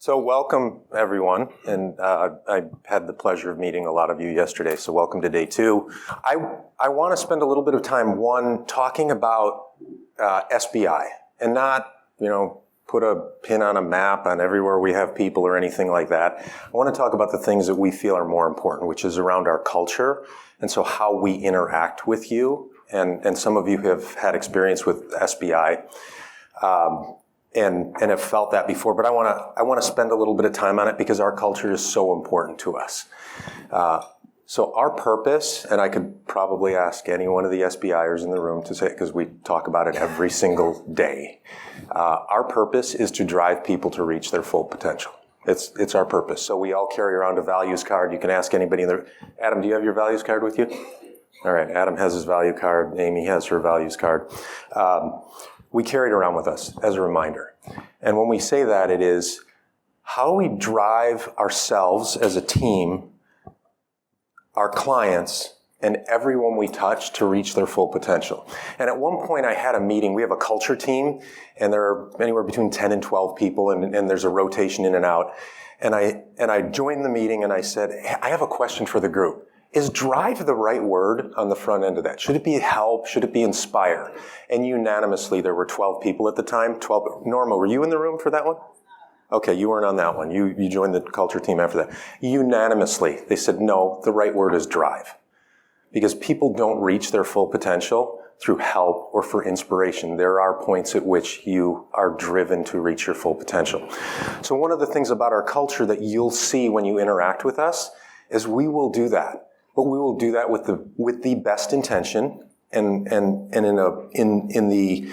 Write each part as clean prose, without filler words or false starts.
So welcome, everyone, and I had the pleasure of meeting a lot of you yesterday, so welcome to day two. I want to spend a little bit of time, one, talking about SBI, and not, put a pin on a map on everywhere we have people or anything like that. I want to talk about the things that we feel are more important, which is around our culture, and so how we interact with you, and some of you have had experience with SBI. And have felt that before, but I want to spend a little bit of time on it because our culture is so important to us. So our purpose, and I could probably ask any one of the SBIers in the room to say it because we talk about it every single day. Our purpose is to drive people to reach their full potential. It's our purpose. So we all carry around a values card. You can ask anybody in there. Adam, do you have your values card with you? All right, Adam has his value card. Amy has her values card. We carry it around with us as a reminder. And when we say that, it is how we drive ourselves as a team, our clients, and everyone we touch to reach their full potential. And at one point I had a meeting. We have a culture team, and there are anywhere between 10 and 12 people, and there's a rotation in and out. And I joined the meeting, and I said, hey, I have a question for the group. Is drive the right word on the front end of that? Should it be help? Should it be inspire? And unanimously, there were 12 people at the time. 12. Norma, were you in the room for that one? Okay, you weren't on that one. You joined the culture team after that. Unanimously, they said, no, the right word is drive. Because people don't reach their full potential through help or for inspiration. There are points at which you are driven to reach your full potential. So one of the things about our culture that you'll see when you interact with us is we will do that. But we will do that with the best intention and in the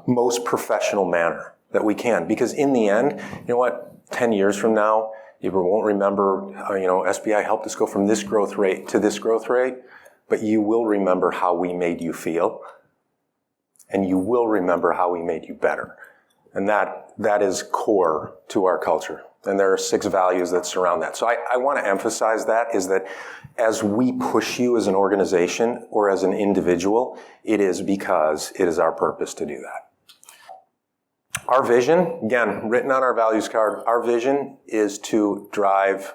most professional manner that we can. Because in the end, you know what? 10 years from now, you won't remember, SBI helped us go from this growth rate to this growth rate, but you will remember how we made you feel, and you will remember how we made you better. And that is core to our culture. And there are 6 values that surround that. So I want to emphasize that is that as we push you as an organization or as an individual, it is because it is our purpose to do that. Our vision, again, written on our values card, our vision is to drive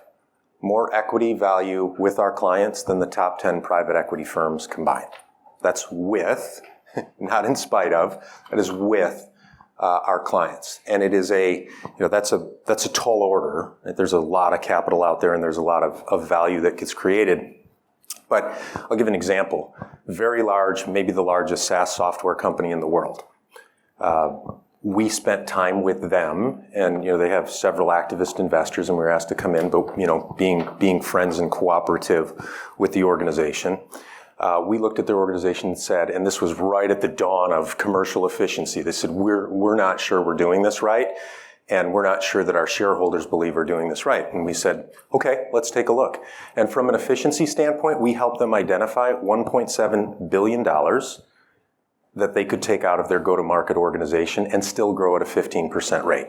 more equity value with our clients than the top 10 private equity firms combined. That's with, not in spite of, that is with our clients. And it is that's a tall order. There's a lot of capital out there and there's a lot of value that gets created. But I'll give an example. Very large, maybe the largest SaaS software company in the world. We spent time with them, and they have several activist investors, and we were asked to come in, but being friends and cooperative with the organization. We looked at their organization and said, and this was right at the dawn of commercial efficiency, they said, we're not sure we're doing this right, and we're not sure that our shareholders believe we're doing this right. And we said, okay, let's take a look. And from an efficiency standpoint, we helped them identify $1.7 billion that they could take out of their go-to-market organization and still grow at a 15% rate.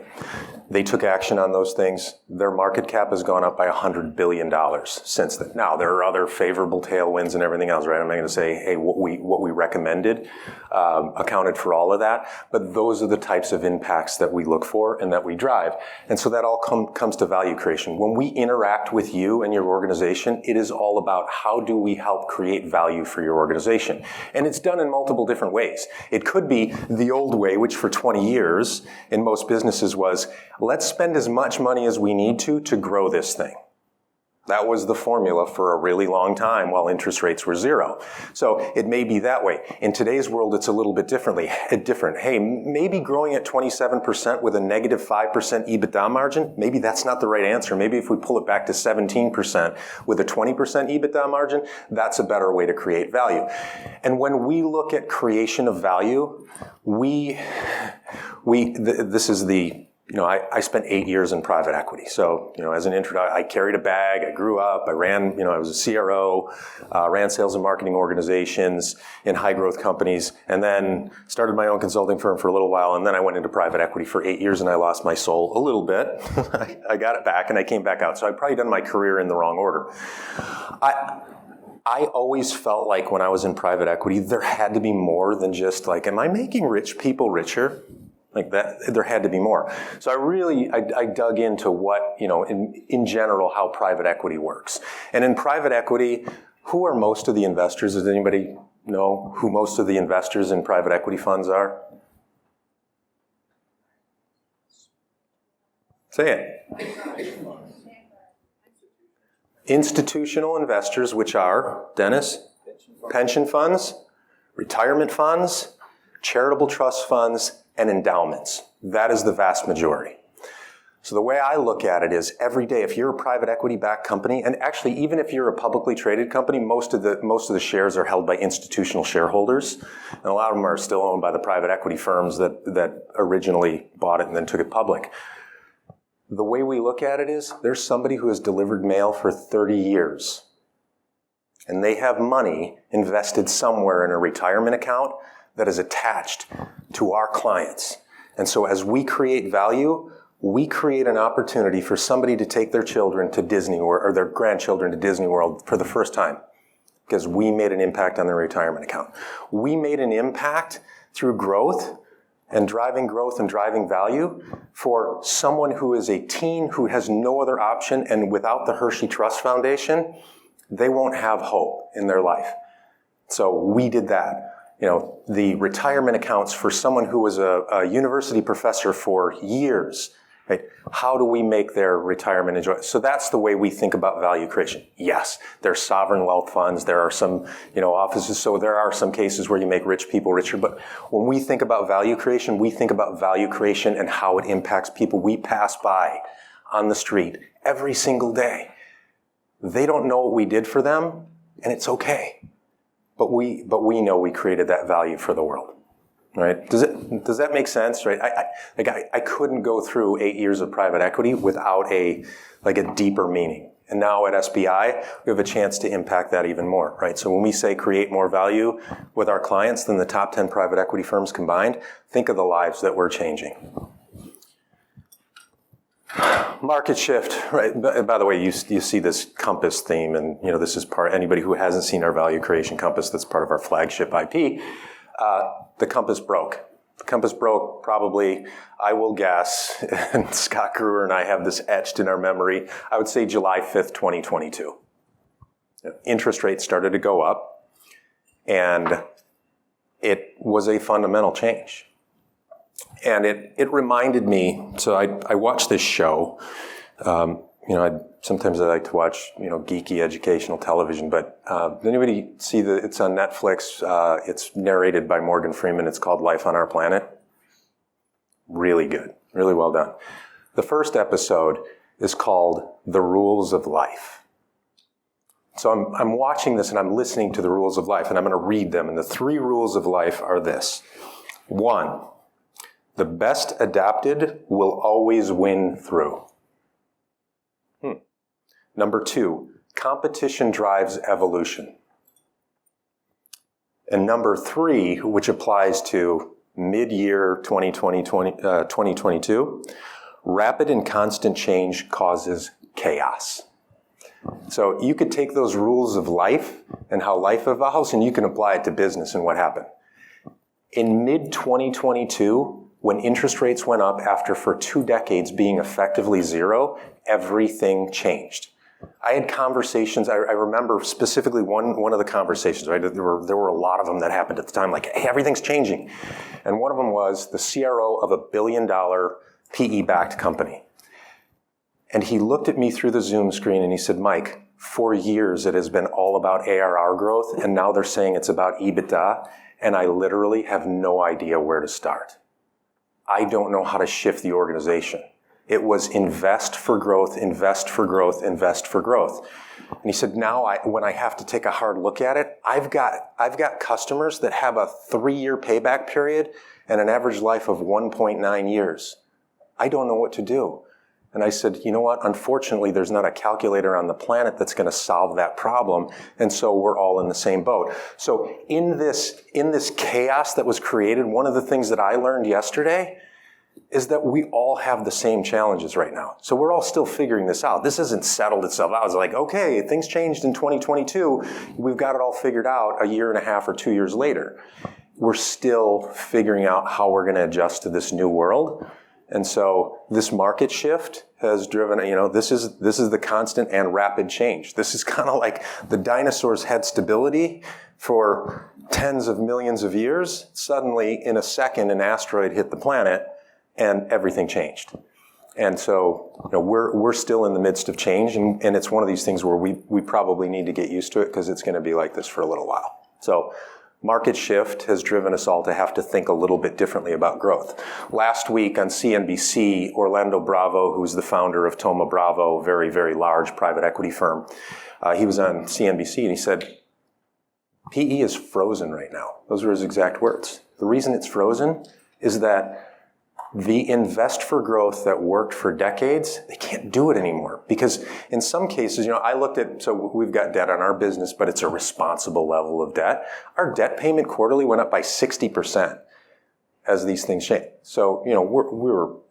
They took action on those things. Their market cap has gone up by $100 billion since then. Now, there are other favorable tailwinds and everything else, right? I'm not going to say, hey, what we recommended accounted for all of that, but those are the types of impacts that we look for and that we drive. And so that all comes to value creation. When we interact with you and your organization, it is all about how do we help create value for your organization. And it's done in multiple different ways. It could be the old way, which for 20 years in most businesses was, let's spend as much money as we need to grow this thing. That was the formula for a really long time while interest rates were 0. So it may be that way. In today's world, it's a little bit different. Hey, maybe growing at 27% with a negative 5% EBITDA margin, maybe that's not the right answer. Maybe if we pull it back to 17% with a 20% EBITDA margin, that's a better way to create value. And when we look at creation of value, this is the I spent 8 years in private equity. So, as an introduction, I carried a bag. I grew up. I ran, I was a CRO, ran sales and marketing organizations in high growth companies, and then started my own consulting firm for a little while. And then I went into private equity for 8 years and I lost my soul a little bit. I got it back and I came back out. So I'd probably done my career in the wrong order. I always felt like when I was in private equity, there had to be more than just like, am I making rich people richer? Like that, there had to be more. So I dug into what, in general, how private equity works. And in private equity, who are most of the investors? Does anybody know who most of the investors in private equity funds are? Say it. Institutional investors, which are, Dennis? Pension funds, retirement funds, charitable trust funds, and endowments. That is the vast majority. So the way I look at it is every day, if you're a private equity-backed company, and actually even if you're a publicly traded company, most of the shares are held by institutional shareholders, and a lot of them are still owned by the private equity firms that originally bought it and then took it public. The way we look at it is there's somebody who has delivered mail for 30 years, and they have money invested somewhere in a retirement account that is attached to our clients. And so as we create value, we create an opportunity for somebody to take their children to Disney or their grandchildren to Disney World for the first time because we made an impact on their retirement account. We made an impact through growth and driving value for someone who is a teen who has no other option, and without the Hershey Trust Foundation, they won't have hope in their life. So we did that. The retirement accounts for someone who was a university professor for years, right? How do we make their retirement enjoyable? So that's the way we think about value creation. Yes, there's sovereign wealth funds. There are some, offices. So there are some cases where you make rich people richer. But when we think about value creation, we think about value creation and how it impacts people we pass by on the street every single day. They don't know what we did for them, and it's okay. But we know we created that value for the world, right? Does that make sense, right? I couldn't go through 8 years of private equity without a deeper meaning. And now at SBI, we have a chance to impact that even more, right? So when we say create more value with our clients than the top 10 private equity firms combined, think of the lives that we're changing. Market shift, right? By the way, you see this compass theme, and this is anybody who hasn't seen our value creation compass, that's part of our flagship IP. The compass broke. The compass broke probably, I will guess, and Scott Brewer and I have this etched in our memory, I would say July 5th, 2022. Interest rates started to go up, and it was a fundamental change. And it reminded me, so I watched this show. Sometimes I like to watch, geeky educational television, but anybody see that it's on Netflix? It's narrated by Morgan Freeman. It's called Life on Our Planet. Really good. Really well done. The first episode is called The Rules of Life. So I'm watching this and I'm listening to the rules of life, and I'm going to read them. And the 3 rules of life are this. 1, the best adapted will always win through. Number 2, competition drives evolution. And number 3, which applies to mid-year 2022, rapid and constant change causes chaos. So you could take those rules of life and how life evolves, and you can apply it to business and what happened. In mid-2022, when interest rates went up after for 2 decades being effectively zero, everything changed. I had conversations, I remember specifically one of the conversations, right? There were a lot of them that happened at the time, like, hey, everything's changing. And one of them was the CRO of a $1 billion PE-backed company. And he looked at me through the Zoom screen and he said, Mike, for years it has been all about ARR growth, and now they're saying it's about EBITDA, and I literally have no idea where to start. I don't know how to shift the organization. It was invest for growth, invest for growth, invest for growth. And he said, now when I have to take a hard look at it, I've got customers that have a 3-year payback period and an average life of 1.9 years. I don't know what to do. And I said, you know what? Unfortunately, there's not a calculator on the planet that's going to solve that problem. And so we're all in the same boat. So in this chaos that was created, one of the things that I learned yesterday is that we all have the same challenges right now. So we're all still figuring this out. This hasn't settled itself out. It's like, okay, things changed in 2022. We've got it all figured out a year and a half or 2 years later. we're still figuring out how we're going to adjust to this new world. And so this market shift has driven, this is the constant and rapid change. This is kind of like the dinosaurs had stability for tens of millions of years. Suddenly, in a second, an asteroid hit the planet and everything changed. And so, we're still in the midst of change, and it's one of these things where we probably need to get used to it because it's going to be like this for a little while. So, market shift has driven us all to have to think a little bit differently about growth. Last week on CNBC, Orlando Bravo, who's the founder of Thoma Bravo, very, very large private equity firm, he was on CNBC and he said, PE is frozen right now. Those were his exact words. The reason it's frozen is that the invest for growth that worked for decades, they can't do it anymore. Because in some cases, I looked at, so we've got debt on our business, but it's a responsible level of debt. Our debt payment quarterly went up by 60% as these things changed. So,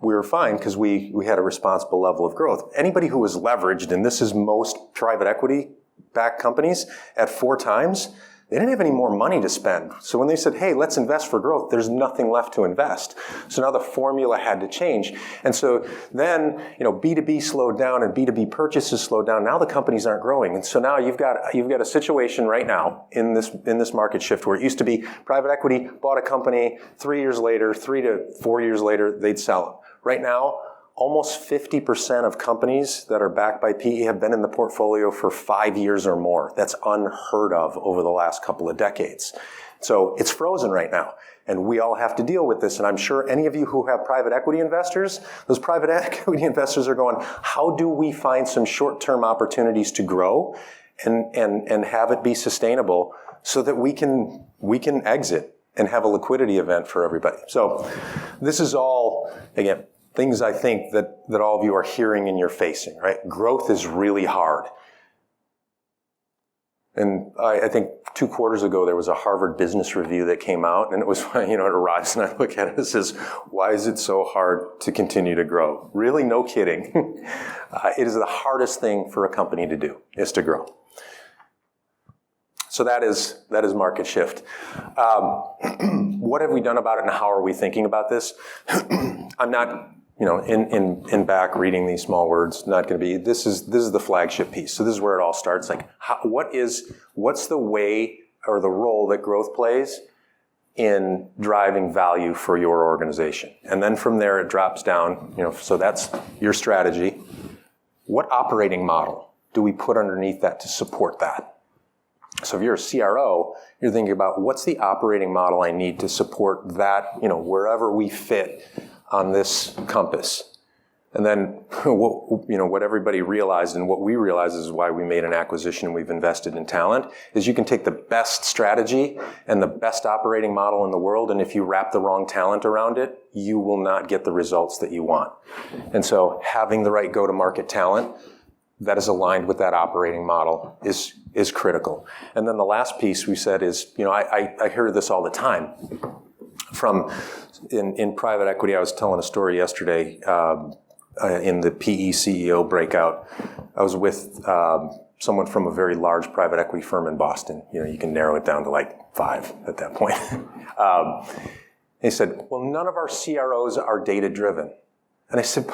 we were fine because we had a responsible level of growth. Anybody who was leveraged, and this is most private equity backed companies, at 4 times, they didn't have any more money to spend. So when they said, hey, let's invest for growth, there's nothing left to invest. So now the formula had to change. And so then, B2B slowed down and B2B purchases slowed down. Now the companies aren't growing. And so now you've got a situation right now in this market shift where it used to be private equity bought a company 3 years later, 3 to 4 years later, they'd sell it. Right now, almost 50% of companies that are backed by PE have been in the portfolio for 5 years or more. That's unheard of over the last couple of decades. So it's frozen right now. And we all have to deal with this. And I'm sure any of you who have private equity investors, those private equity investors are going, how do we find some short-term opportunities to grow and have it be sustainable so that we can exit and have a liquidity event for everybody? So this is all, again, things I think that all of you are hearing and you're facing, right? Growth is really hard. And I think 2 quarters ago, there was a Harvard Business Review that came out, and it was, it arrives, and I look at it and says, why is it so hard to continue to grow? Really, no kidding. It is the hardest thing for a company to do, is to grow. So that is market shift. What have we done about it, and how are we thinking about this? I'm not, in back reading these small words, not going to be, this is the flagship piece. So this is where it all starts. Like, what's the way or the role that growth plays in driving value for your organization? And then from there it drops down, so that's your strategy. What operating model do we put underneath that to support that? So if you're a CRO, you're thinking about what's the operating model I need to support that, wherever we fit on this compass. And then what everybody realized, and what we realized is why we made an acquisition and we've invested in talent, is you can take the best strategy and the best operating model in the world, and if you wrap the wrong talent around it, you will not get the results that you want. And so having the right go-to-market talent that is aligned with that operating model is critical. And then the last piece we said is, I hear this all the time from in private equity. I was telling a story yesterday in the PE CEO breakout. I was with someone from a very large private equity firm in Boston. You can narrow it down to like 5 at that point. He said, well, none of our CROs are data-driven. And I said,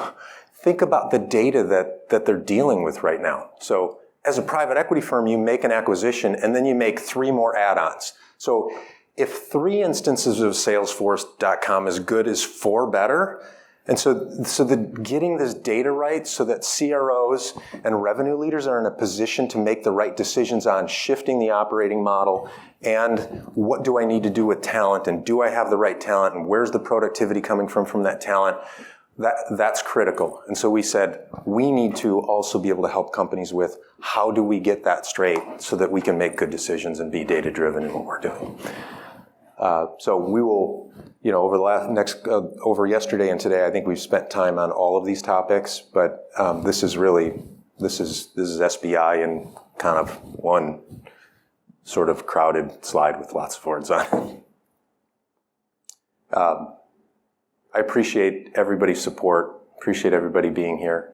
think about the data that they're dealing with right now. So as a private equity firm, you make an acquisition and then you make 3 more add-ons. So if 3 instances of Salesforce.com is good, is 4 better? And so getting this data right so that CROs and revenue leaders are in a position to make the right decisions on shifting the operating model, and what do I need to do with talent, and do I have the right talent, and where's the productivity coming from that talent? That's critical. And so we said, we need to also be able to help companies with how do we get that straight so that we can make good decisions and be data-driven in what we're doing. So we will, over over yesterday and today, I think we've spent time on all of these topics, but this is SBI in kind of one sort of crowded slide with lots of words on it. I appreciate everybody's support, appreciate everybody being here.